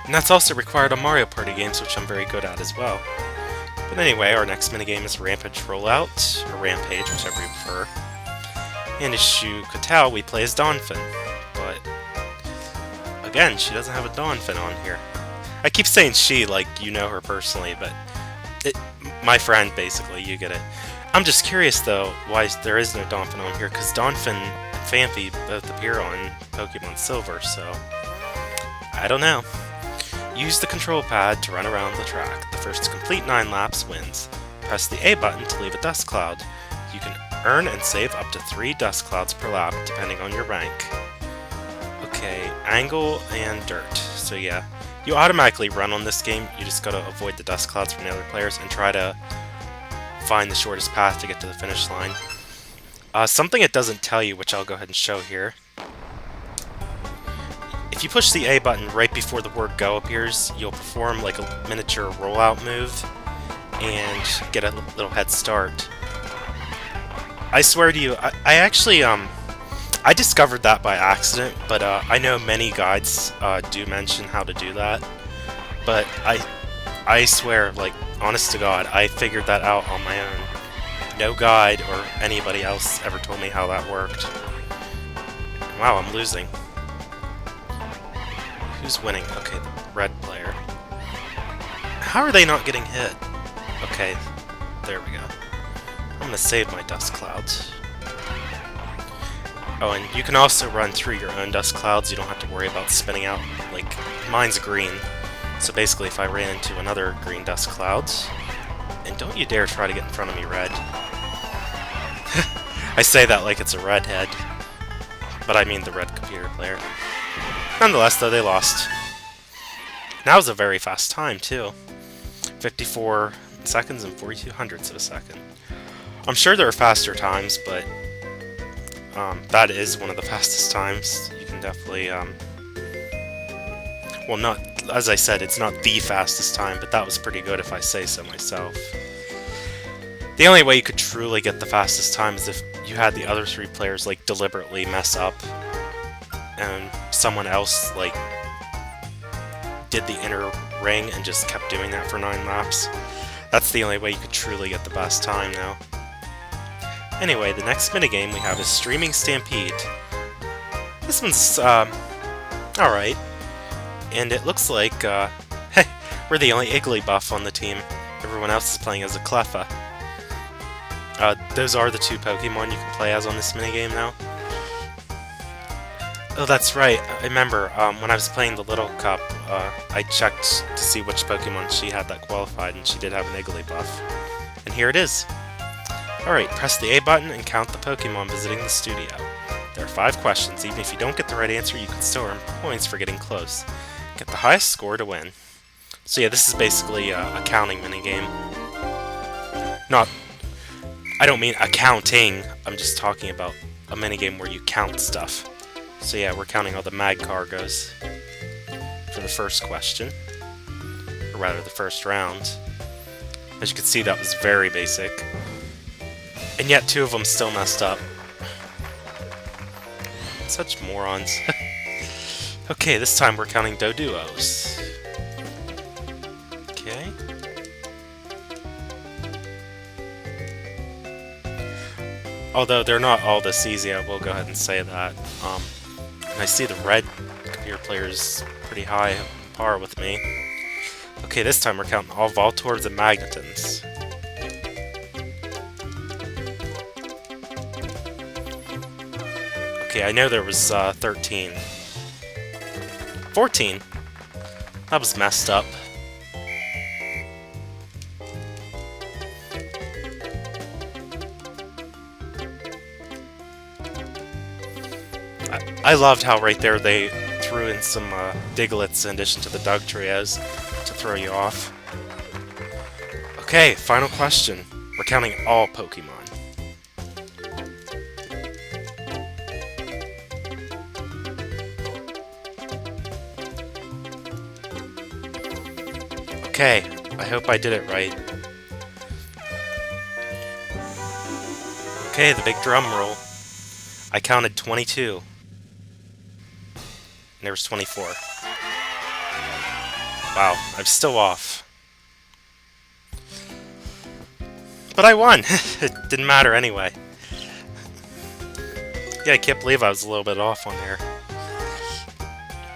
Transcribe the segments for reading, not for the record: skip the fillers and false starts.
And that's also required on Mario Party games, which I'm very good at as well. But anyway, our next minigame is Rampage Roll Out, or Rampage, whichever you prefer. And as you could tell, we play as Donphin. But, again, she doesn't have a Donphin on here. I keep saying she like you know her personally, but my friend, basically, you get it. I'm just curious, though, why there is no Donphin on here, because Donphin and Phanpy both appear on Pokemon Silver, so I don't know. Use the control pad to run around the track. The first to complete 9 laps wins. Press the A button to leave a dust cloud. You can earn and save up to 3 dust clouds per lap, depending on your rank. Okay, angle and dirt. So yeah, you automatically run on this game. You just gotta avoid the dust clouds from the other players and try to find the shortest path to get to the finish line. Something it doesn't tell you, which I'll go ahead and show here. If you push the A button right before the word go appears, you'll perform like a miniature rollout move and get a little head start. I swear to you, I actually, I discovered that by accident, but I know many guides do mention how to do that. But I swear, like, honest to God, I figured that out on my own. No guide or anybody else ever told me how that worked. Wow, I'm losing. Who's winning? Okay, the red player. How are they not getting hit? Okay, there we go. I'm gonna save my dust clouds. Oh, and you can also run through your own dust clouds. You don't have to worry about spinning out. Like, mine's green. So basically, if I ran into another green dust cloud... And don't you dare try to get in front of me, red. I say that like it's a redhead. But I mean the red computer player. Nonetheless, though, they lost. That was a very fast time, too. 54 seconds and 42 hundredths of a second. I'm sure there are faster times, but that is one of the fastest times. You can definitely, well, not, as I said, it's not the fastest time, but that was pretty good if I say so myself. The only way you could truly get the fastest time is if you had the other 3 players, like, deliberately mess up, and someone else, like, did the inner ring and just kept doing that for 9 laps. That's the only way you could truly get the best time now. Anyway, the next minigame we have is Streaming Stampede. This one's, alright. And it looks like, hey, we're the only Igglybuff on the team. Everyone else is playing as a Cleffa. Those are the 2 Pokemon you can play as on this minigame now. Oh, that's right. I remember, when I was playing the Little Cup, I checked to see which Pokemon she had that qualified, and she did have an Igglybuff. And here it is. Alright, press the A button and count the Pokemon visiting the studio. There are 5 questions. Even if you don't get the right answer, you can still earn points for getting close. Get the highest score to win. So yeah, this is basically a counting minigame. Not... I don't mean accounting, I'm just talking about a minigame where you count stuff. So yeah, we're counting all the mag cargos for the first question. Or rather, the first round. As you can see, that was very basic. And yet 2 of them still messed up. Such morons. Okay, this time we're counting Doduos. Okay. Although they're not all this easy, I will go ahead and say that. And I see the red computer player's pretty high par with me. Okay, this time we're counting all Voltorbs and Magnetons. Okay, I know there was 13. 14? That was messed up. I loved how right there they threw in some Digletts in addition to the Doug Trios to throw you off. Okay, final question. We're counting all Pokemon. Okay, I hope I did it right. Okay, the big drum roll. I counted 22. And there was 24. Wow, I'm still off. But I won! It didn't matter anyway. Yeah, I can't believe I was a little bit off on there.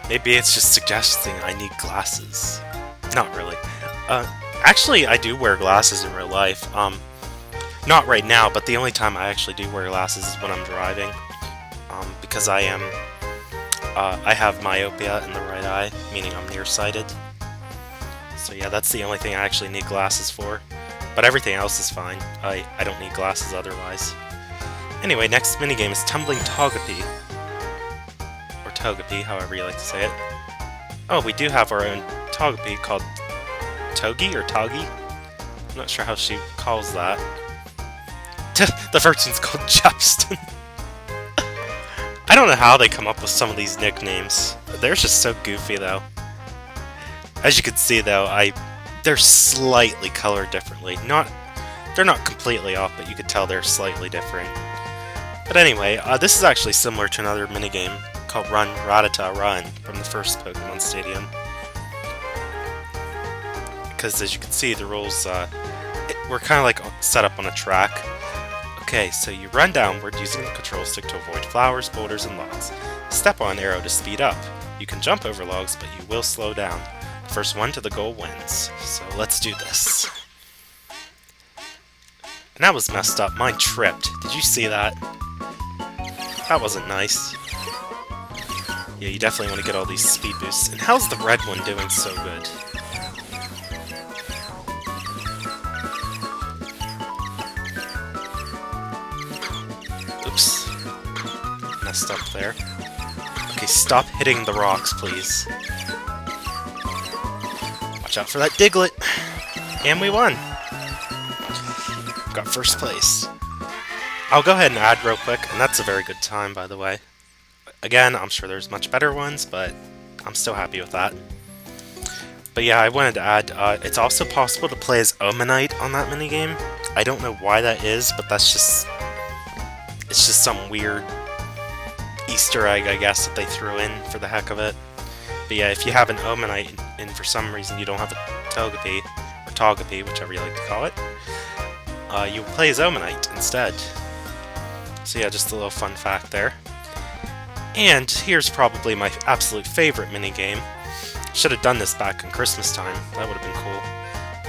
Maybe it's just suggesting I need glasses. Not really. Actually, I do wear glasses in real life. Not right now, but the only time I actually do wear glasses is when I'm driving. Because I have myopia in the right eye, meaning I'm nearsighted. So yeah, that's the only thing I actually need glasses for. But everything else is fine. I don't need glasses otherwise. Anyway, next minigame is Tumbling Togepi. Or Togepi, however you like to say it. Oh, we do have our own Togepi called Togi or Togi? I'm not sure how she calls that. The first one's called Justin. I don't know how they come up with some of these nicknames. They're just so goofy, though. As you can see, though, they're slightly colored differently. They're not completely off, but you could tell they're slightly different. But anyway, this is actually similar to another minigame called Run, Rattata, Run from the first Pokemon Stadium. Because as you can see, the rules, we're kind of like set up on a track. Okay, so you run downward using the control stick to avoid flowers, boulders, and logs. Step on arrow to speed up. You can jump over logs, but you will slow down. The first one to the goal wins. So let's do this. And that was messed up. Mine tripped. Did you see that? That wasn't nice. Yeah, you definitely want to get all these speed boosts. And how's the red one doing so good? Oops. Messed up there. Okay, stop hitting the rocks, please. Watch out for that Diglett! And we won! Got first place. I'll go ahead and add real quick, and that's a very good time, by the way. Again, I'm sure there's much better ones, but I'm still happy with that. But yeah, I wanted to add, it's also possible to play as Omanite on that minigame. I don't know why that is, but that's just... it's just some weird Easter egg, I guess, that they threw in for the heck of it. But yeah, if you have an Omanite, and for some reason you don't have a Togepi, or Togepi, whichever you like to call it, you play as Omanite instead. So yeah, just a little fun fact there. And here's probably my absolute favorite minigame. Should have done this back in Christmas time. That would have been cool.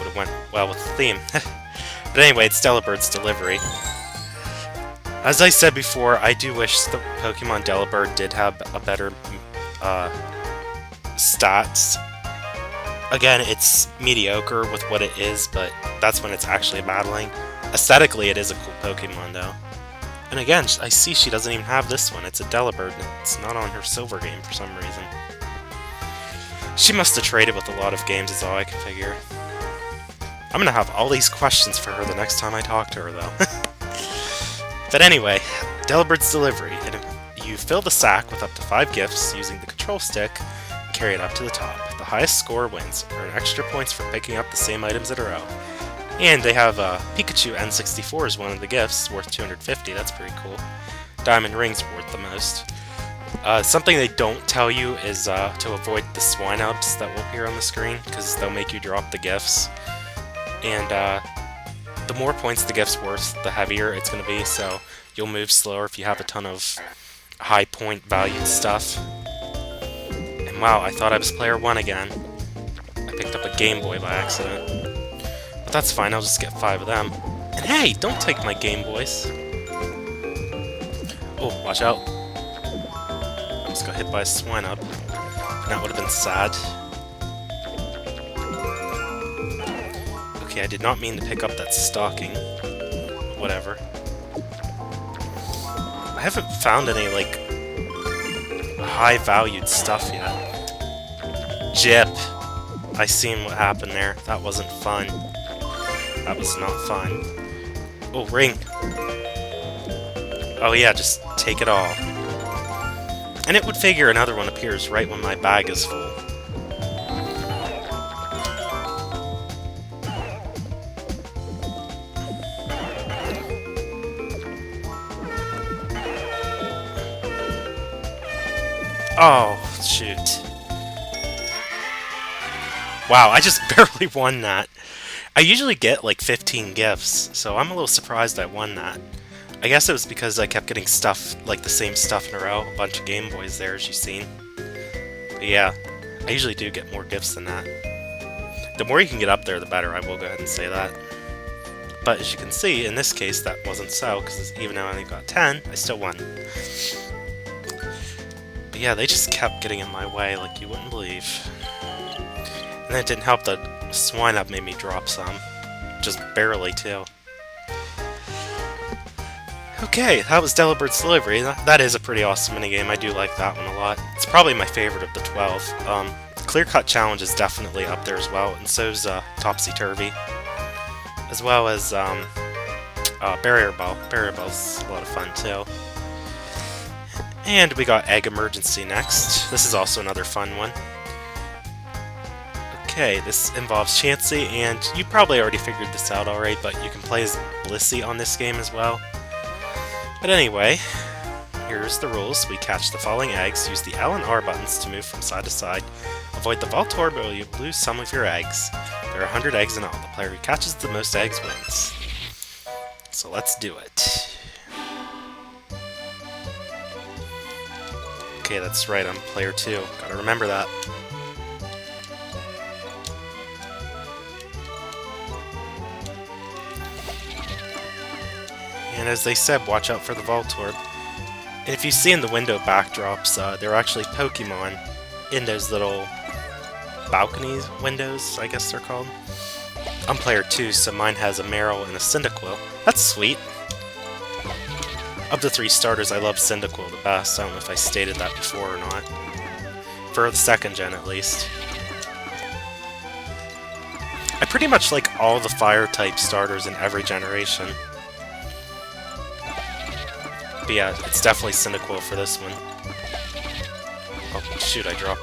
Would have went well with the theme. But anyway, it's Delabird's Delivery. As I said before, I do wish the Pokemon Delibird did have a better stats. Again, it's mediocre with what it is, but that's when it's actually battling. Aesthetically, it is a cool Pokemon, though. And again, I see she doesn't even have this one. It's a Delibird, and it's not on her silver game for some reason. She must have traded with a lot of games is all I can figure. I'm gonna have all these questions for her the next time I talk to her, though. But anyway, Delabird's Delivery. You fill the sack with up to 5 gifts using the control stick and carry it up to the top. The highest score wins. Earn extra points for picking up the same items in a row. And they have Pikachu N64 as one of the gifts, worth 250. That's pretty cool. Diamond Ring's worth the most. Something they don't tell you is to avoid the swine-ups that will appear on the screen, because they'll make you drop the gifts. And the more points the gift's worth, the heavier it's going to be, so you'll move slower if you have a ton of high point valued stuff. And wow, I thought I was player 1 again. I picked up a Game Boy by accident. But that's fine, I'll just get 5 of them. And hey, don't take my Game Boys. Oh, watch out. I almost got hit by a swine-up. That would have been sad. Okay, I did not mean to pick up that stocking. Whatever. I haven't found any, like, high-valued stuff yet. Jip! I seen what happened there. That wasn't fun. That was not fun. Oh, ring! Oh yeah, just take it all. And it would figure another one appears right when my bag is full. Oh, shoot. Wow, I just barely won that. I usually get like 15 gifts, so I'm a little surprised I won that. I guess it was because I kept getting stuff, like the same stuff in a row, a bunch of Game Boys there, as you've seen. But yeah, I usually do get more gifts than that. The more you can get up there, the better, I will go ahead and say that. But as you can see, in this case, that wasn't so, because even though I only got 10, I still won. But yeah, they just kept getting in my way like you wouldn't believe. And it didn't help that Swine Up made me drop some. Just barely, too. Okay, that was Deliberate Delivery. That is a pretty awesome minigame. I do like that one a lot. It's probably my favorite of the 12. Clear Cut Challenge is definitely up there as well, and so's Topsy Turvy. As well as Barrier Ball. Barrier Ball's a lot of fun, too. And we got Egg Emergency next. This is also another fun one. Okay, this involves Chansey, and you probably already figured this out already, but you can play as Blissey on this game as well. But anyway, here's the rules. We catch the falling eggs, use the L and R buttons to move from side to side. Avoid the Voltorb or you lose some of your eggs. There are 100 eggs in all. The player who catches the most eggs wins. So let's do it. Okay, that's right, I'm player 2. Gotta remember that. And as they said, watch out for the Voltorb. And if you see in the window backdrops, there are actually Pokemon in those little balcony windows, I guess they're called. I'm player 2, so mine has a Marill and a Cyndaquil. That's sweet. Of the 3 starters, I love Cyndaquil the best. I don't know if I stated that before or not. For the 2nd gen, at least. I pretty much like all the Fire-type starters in every generation. But yeah, it's definitely Cyndaquil for this one. Oh, shoot, I dropped...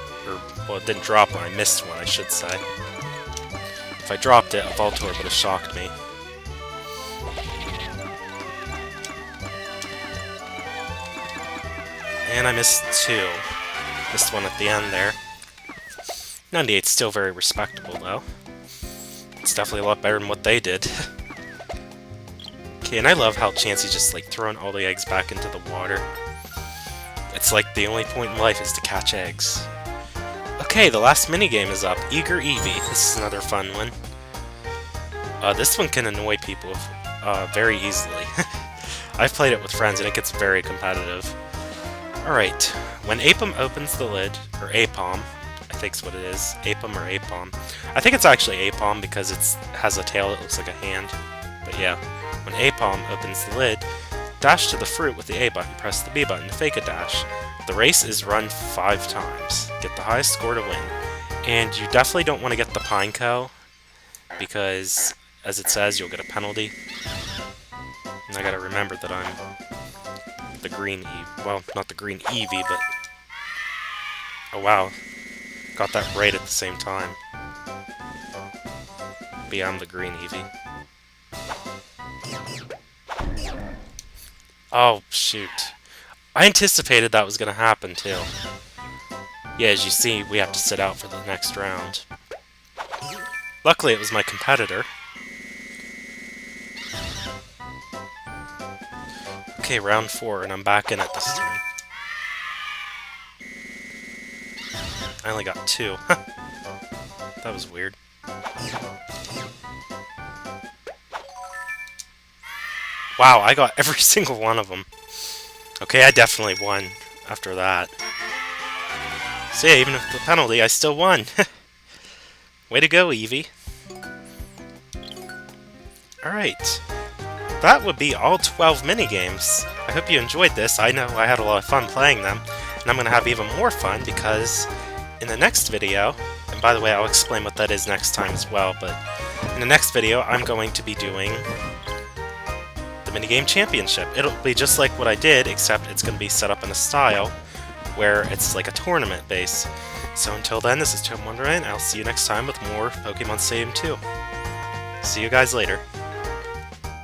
well, it didn't drop one, I missed one, I should say. If I dropped it, a Voltorb would have shocked me. And I missed 2. Missed one at the end there. 98's still very respectable, though. It's definitely a lot better than what they did. Okay, and I love how Chansey's just, like, throwing all the eggs back into the water. It's like the only point in life is to catch eggs. Okay, the last minigame is up. Eager Evie. This is another fun one. This one can annoy people very easily. I've played it with friends and it gets very competitive. Alright, when Apom opens the lid, or Apom, I think's what it is. Apom or Apom. I think it's actually Apom because it has a tail that looks like a hand. But yeah. When Apom opens the lid, dash to the fruit with the A button, press the B button to fake a dash. The race is run 5 times. Get the highest score to win. And you definitely don't want to get the Pineco, because, as it says, you'll get a penalty. And I gotta remember that I'm the green Eevee. Well, not the green Eevee, but... oh wow. Got that right at the same time. But yeah, I'm the green Eevee. Oh, shoot. I anticipated that was going to happen, too. Yeah, as you see, we have to sit out for the next round. Luckily, it was my competitor. Okay, round 4, and I'm back in it this time. I only got 2. That was weird. Wow, I got every single one of them. Okay, I definitely won after that. So yeah, even with the penalty, I still won. Way to go, Evie. Alright. That would be all 12 minigames. I hope you enjoyed this. I know I had a lot of fun playing them. And I'm going to have even more fun because in the next video, and by the way, I'll explain what that is next time as well, but in the next video, I'm going to be doing the minigame championship. It'll be just like what I did, except it's going to be set up in a style where it's like a tournament base. So until then, this is ToadinWonderland, and I'll see you next time with more Pokemon Stadium 2. See you guys later.